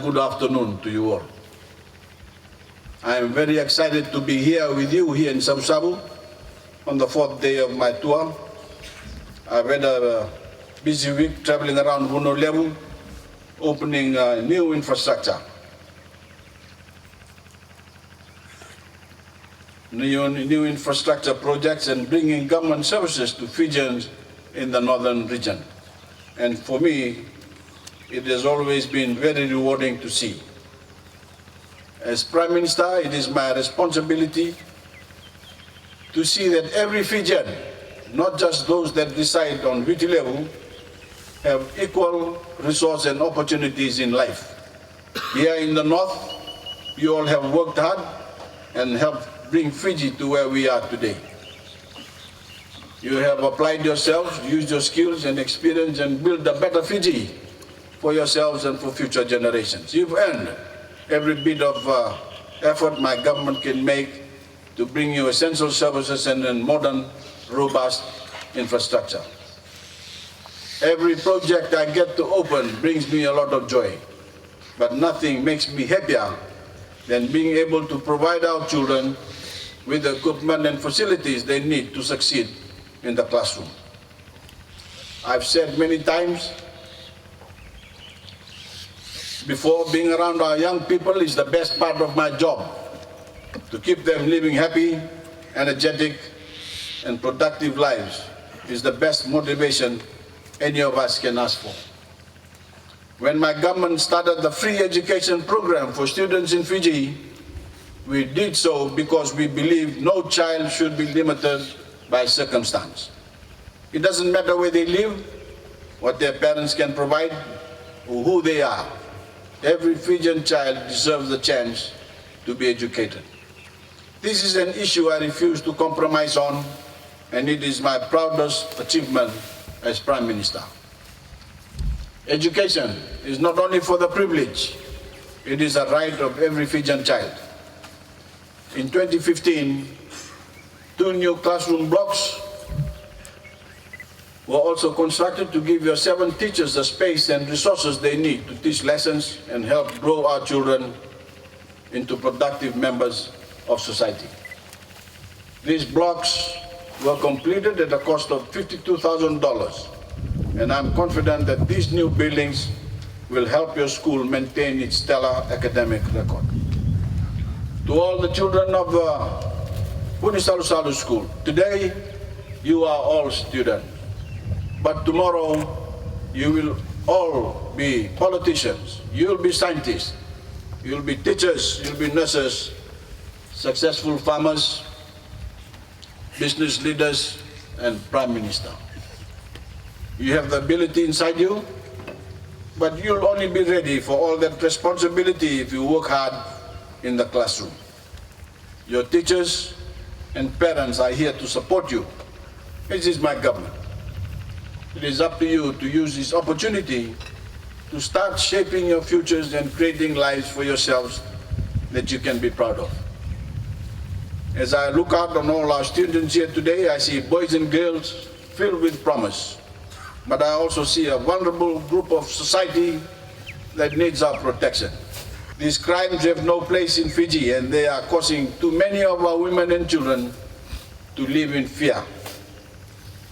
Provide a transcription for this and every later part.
good afternoon to you all. I am very excited to be here with you here in Sabu on the 4th day of my tour. I've had a busy week traveling around Vunisalusalu, opening new infrastructure. New infrastructure projects and bringing government services to Fijians in the northern region. And for me, it has always been very rewarding to see. As Prime Minister, it is my responsibility to see that every Fijian, not just those that reside on Vunisalusalu, have equal resources and opportunities in life. Here in the north, you all have worked hard and helped bring Fiji to where we are today. You have applied yourselves, used your skills and experience and built a better Fiji for yourselves and for future generations. You've earned every bit of effort my government can make to bring you essential services and a modern, robust infrastructure. Every project I get to open brings me a lot of joy, but nothing makes me happier than being able to provide our children with the equipment and facilities they need to succeed in the classroom. I've said many times before, being around our young people is the best part of my job, to keep them living happy, energetic, and productive lives is the best motivation any of us can ask for. When my government started the free education program for students in Fiji, we did so because we believe no child should be limited by circumstance. It doesn't matter where they live, what their parents can provide, or who they are. Every Fijian child deserves the chance to be educated. This is an issue I refuse to compromise on, and it is my proudest achievement as Prime Minister. Education is not only for the privileged, it is a right of every Fijian child. In 2015, 2 new classroom blocks were also constructed to give your 7 teachers the space and resources they need to teach lessons and help grow our children into productive members of society. These blocks were completed at a cost of $52,000, and I'm confident that these new buildings will help your school maintain its stellar academic record. To all the children of Vunisalusalu School, today you are all students, but tomorrow you will all be politicians, you will be scientists, you will be teachers, you will be nurses, successful farmers, business leaders, and Prime Minister. You have the ability inside you, but you'll only be ready for all that responsibility if you work hard in the classroom. Your teachers and parents are here to support you. This is my government. It is up to you to use this opportunity to start shaping your futures and creating lives for yourselves that you can be proud of. As I look out on all our students here today, I see boys and girls filled with promise. But I also see a vulnerable group of society that needs our protection. These crimes have no place in Fiji, and they are causing too many of our women and children to live in fear.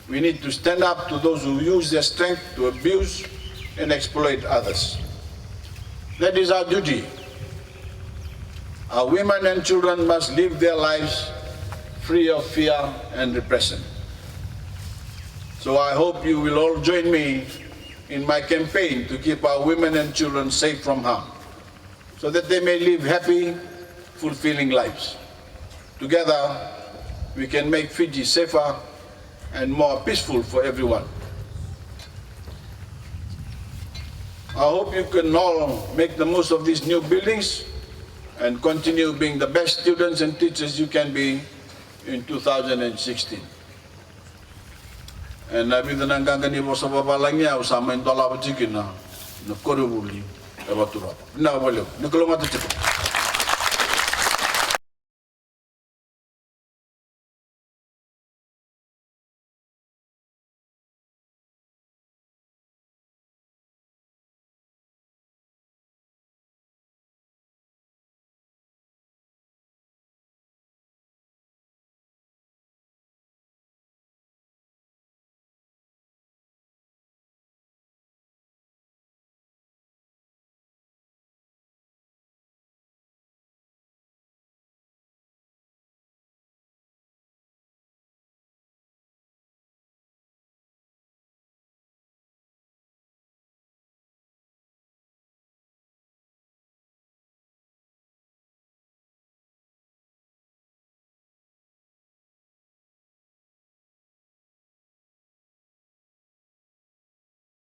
We need to stand up to those who use their strength to abuse and exploit others. That is our duty. Our women and children must live their lives free of fear and repression. So I hope you will all join me in my campaign to keep our women and children safe from harm, so that they may live happy, fulfilling lives. Together, we can make Fiji safer and more peaceful for everyone. I hope you can all make the most of these new buildings and continue being the best students and teachers you can be in 2016. And nabi tanang kangani mo sa babalangya usama intola pajikin na korubuli ebatura. Na boleh. Nikolong atu cepat.